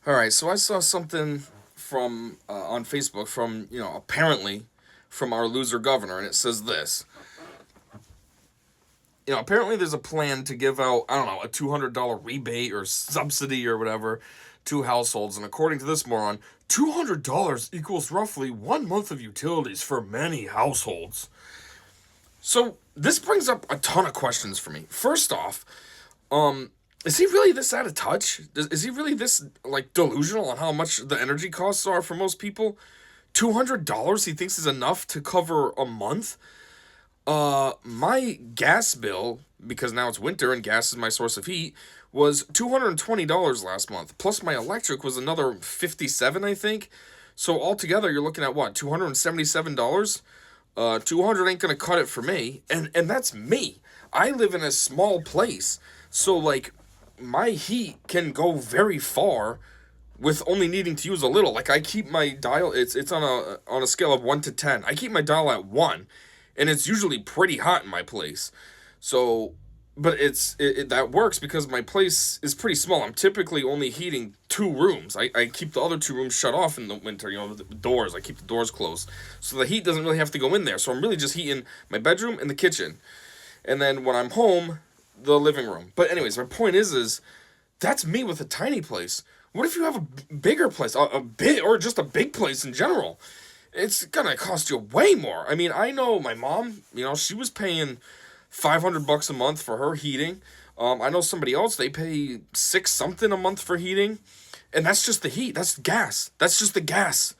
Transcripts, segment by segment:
All right, so I saw something from on Facebook from apparently from our loser governor, and it says this. Apparently there's a plan to give out I don't know a $200 rebate or subsidy or whatever to households, and according to this moron, $200 equals roughly 1 month of utilities for many households. So this brings up a ton of questions for me. First off, is he really this out of touch? Is he really this like delusional on how much the energy costs are for most people? $200 he thinks is enough to cover a month. My gas bill, because now it's winter and gas is my source of heat, was $220 last month. Plus my electric was another 57, I think. So altogether, you're looking at what, $277? 200 ain't gonna cut it for me, and that's me. I live in a small place, so like my heat can go very far with only needing to use a little. Like I keep my dial, it's on a scale of 1 to 10. I keep my dial at 1, and it's usually pretty hot in my place. So, but that works because my place is pretty small. I'm typically only heating 2 rooms. I keep the other 2 rooms shut off in the winter. The doors. I keep the doors closed, so the heat doesn't really have to go in there. So I'm really just heating my bedroom and the kitchen, and then when I'm home, the living room. But anyways, my point is that's me with a tiny place. What if you have a bigger place, a big, or just a big place in general? It's gonna cost you way more. I mean, I know my mom. She was paying $500 a month for her heating. I know somebody else, they pay six something a month for heating, and that's just the heat. That's gas. That's just the gas.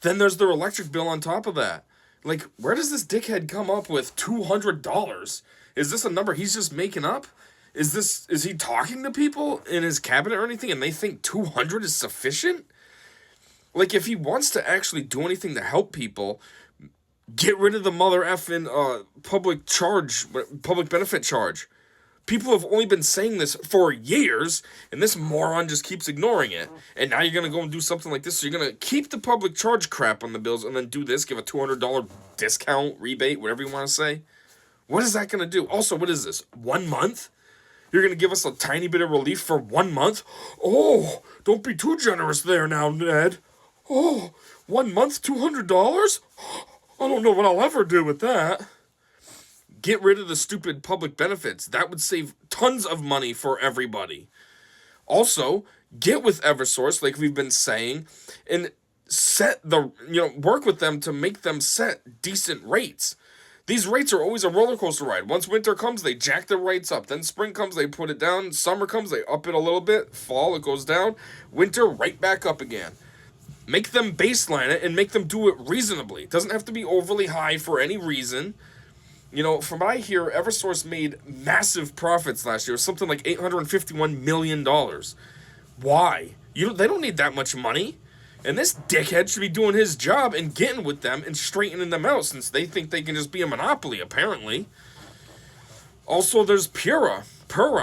Then there's their electric bill on top of that. Like, where does this dickhead come up with $200? Is this a number he's just making up? Is he talking to people in his cabinet or anything, and they think 200 is sufficient? Like, if he wants to actually do anything to help people, get rid of the mother effing public benefit charge. People have only been saying this for years, and this moron just keeps ignoring it. And now you're going to go and do something like this, so you're going to keep the public charge crap on the bills and then do this, give a $200 discount, rebate, whatever you want to say. What is that going to do? Also, what is this, 1 month? You're going to give us a tiny bit of relief for 1 month? Oh, don't be too generous there now, Ned. Oh, 1 month, $200? I don't know what I'll ever do with that. Get rid of the stupid public benefits. That would save tons of money for everybody. Also, get with Eversource, like we've been saying, and work with them to make them set decent rates. These rates are always a roller coaster ride. Once winter comes, they jack their rates up. Then spring comes, they put it down. Summer comes, they up it a little bit. Fall, it goes down. Winter, right back up again. Make them baseline it and make them do it reasonably. It doesn't have to be overly high for any reason. From what I hear, Eversource made massive profits last year, something like $851 million. Why? They don't need that much money. And this dickhead should be doing his job and getting with them and straightening them out, since they think they can just be a monopoly, apparently. Also, there's Pura,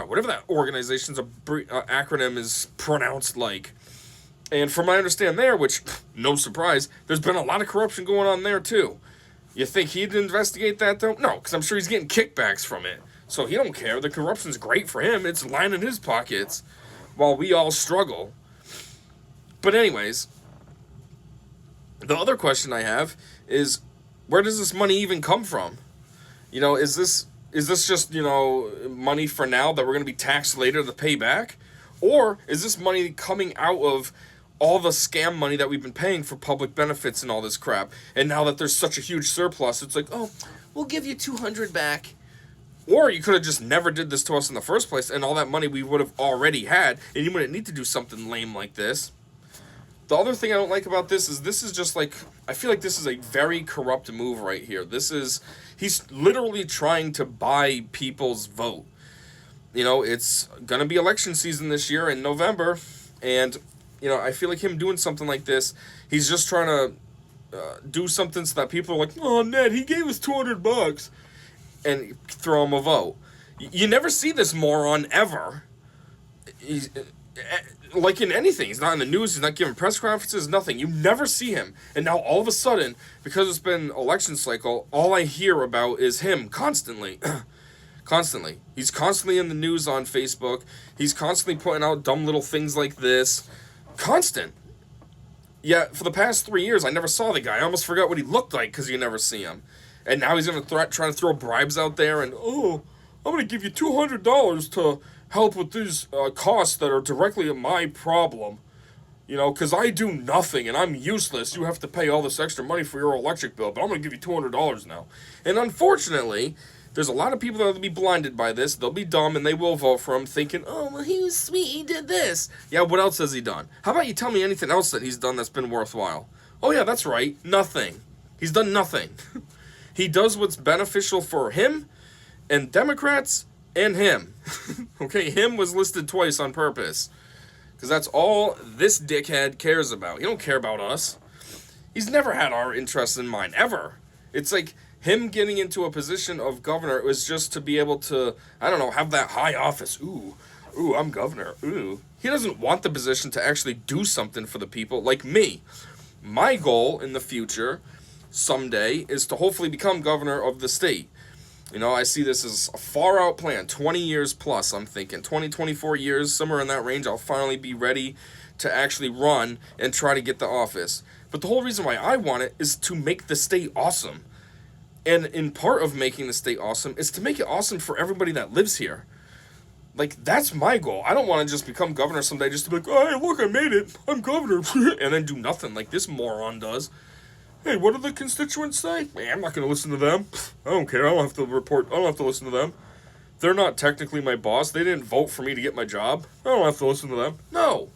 whatever that organization's acronym is pronounced like. And from what I understand there, which, no surprise, there's been a lot of corruption going on there too. You think he'd investigate that though? No, because I'm sure he's getting kickbacks from it. So he don't care. The corruption's great for him. It's lining his pockets while we all struggle. But anyways, the other question I have is, where does this money even come from? Is this just, money for now that we're going to be taxed later to pay back? Or is this money coming out of all the scam money that we've been paying for public benefits and all this crap? And now that there's such a huge surplus, it's like, oh, we'll give you 200 back. Or you could have just never did this to us in the first place, and all that money we would have already had, and you wouldn't need to do something lame like this. The other thing I don't like about this is just like, I feel like this is a very corrupt move right here. He's literally trying to buy people's vote. It's going to be election season this year in November, and, I feel like him doing something like this, he's just trying to do something so that people are like, oh, Ned, he gave us $200, and throw him a vote. You never see this moron ever. He's, like in anything, he's not in the news, he's not giving press conferences, nothing. You never see him. And now all of a sudden, because it's been election cycle, all I hear about is him constantly. Constantly. He's constantly in the news on Facebook. He's constantly putting out dumb little things like this. Constant. Yeah, for the past 3 years, I never saw the guy. I almost forgot what he looked like because you never see him. And now he's going to try to throw bribes out there and, oh, I'm going to give you $200 to help with these costs that are directly my problem. You know, because I do nothing and I'm useless. You have to pay all this extra money for your electric bill, but I'm going to give you $200 now. And unfortunately, there's a lot of people that will be blinded by this. They'll be dumb and they will vote for him thinking, oh, well, he was sweet, he did this. Yeah, what else has he done? How about you tell me anything else that he's done that's been worthwhile? Oh, yeah, that's right. Nothing. He's done nothing. He does what's beneficial for him and Democrats and him. Okay, him was listed twice on purpose. Because that's all this dickhead cares about. He don't care about us. He's never had our interests in mind, ever. It's like him getting into a position of governor was just to be able to, I don't know, have that high office. Ooh, I'm governor. Ooh. He doesn't want the position to actually do something for the people like me. My goal in the future, someday, is to hopefully become governor of the state. You know, I see this as a far-out plan, 20 years plus, I'm thinking. 20, 24 years, somewhere in that range, I'll finally be ready to actually run and try to get the office. But the whole reason why I want it is to make the state awesome. And in part of making the state awesome is to make it awesome for everybody that lives here. Like, that's my goal. I don't want to just become governor someday just to be like, oh, hey, look, I made it. I'm governor. And then do nothing like this moron does. Hey, what do the constituents say? Man, I'm not going to listen to them. I don't care. I don't have to report. I don't have to listen to them. They're not technically my boss. They didn't vote for me to get my job. I don't have to listen to them. No.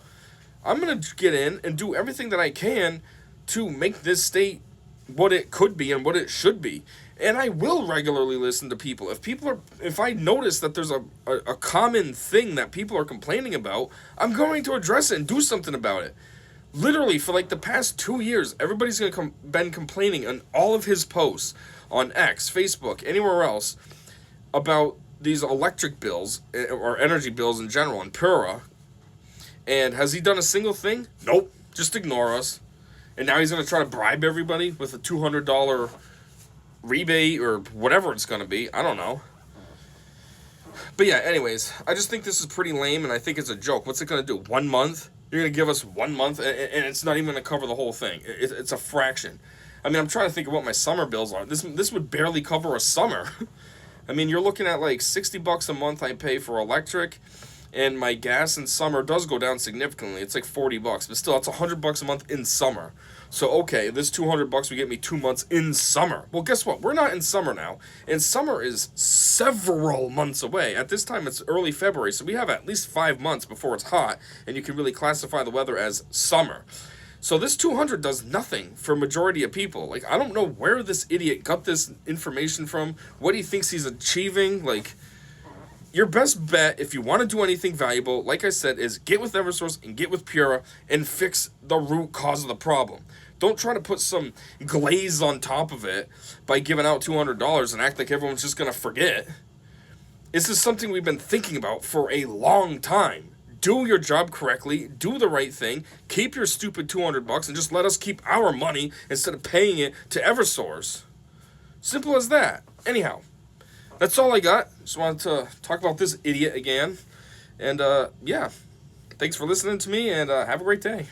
I'm going to get in and do everything that I can to make this state what it could be and what it should be. And I will regularly listen to people. If I notice that there's a common thing that people are complaining about, I'm going to address it and do something about it. Literally, for like the past 2 years, everybody's been complaining on all of his posts on X, Facebook, anywhere else, about these electric bills, or energy bills in general, in Pura. And has he done a single thing? Nope. Just ignore us. And now he's going to try to bribe everybody with a $200 rebate, or whatever it's going to be. I don't know. But yeah, anyways, I just think this is pretty lame, and I think it's a joke. What's it going to do? 1 month? You're going to give us 1 month, and it's not even going to cover the whole thing. It's a fraction. I mean, I'm trying to think of what my summer bills are. This would barely cover a summer. I mean, you're looking at like $60 a month I pay for electric, and my gas in summer does go down significantly. It's like $40, but still, it's $100 a month in summer. So, okay, this $200 would get me 2 months in summer. Well, guess what? We're not in summer now, and summer is several months away. At this time, it's early February, so we have at least 5 months before it's hot, and you can really classify the weather as summer. So this 200 does nothing for a majority of people. Like, I don't know where this idiot got this information from, what he thinks he's achieving. Like, your best bet, if you want to do anything valuable, like I said, is get with Eversource and get with Pura and fix the root cause of the problem. Don't try to put some glaze on top of it by giving out $200 and act like everyone's just going to forget. This is something we've been thinking about for a long time. Do your job correctly, do the right thing, keep your stupid $200 and just let us keep our money instead of paying it to Eversource. Simple as that. Anyhow, that's all I got. Just wanted to talk about this idiot again. And yeah, thanks for listening to me, and have a great day.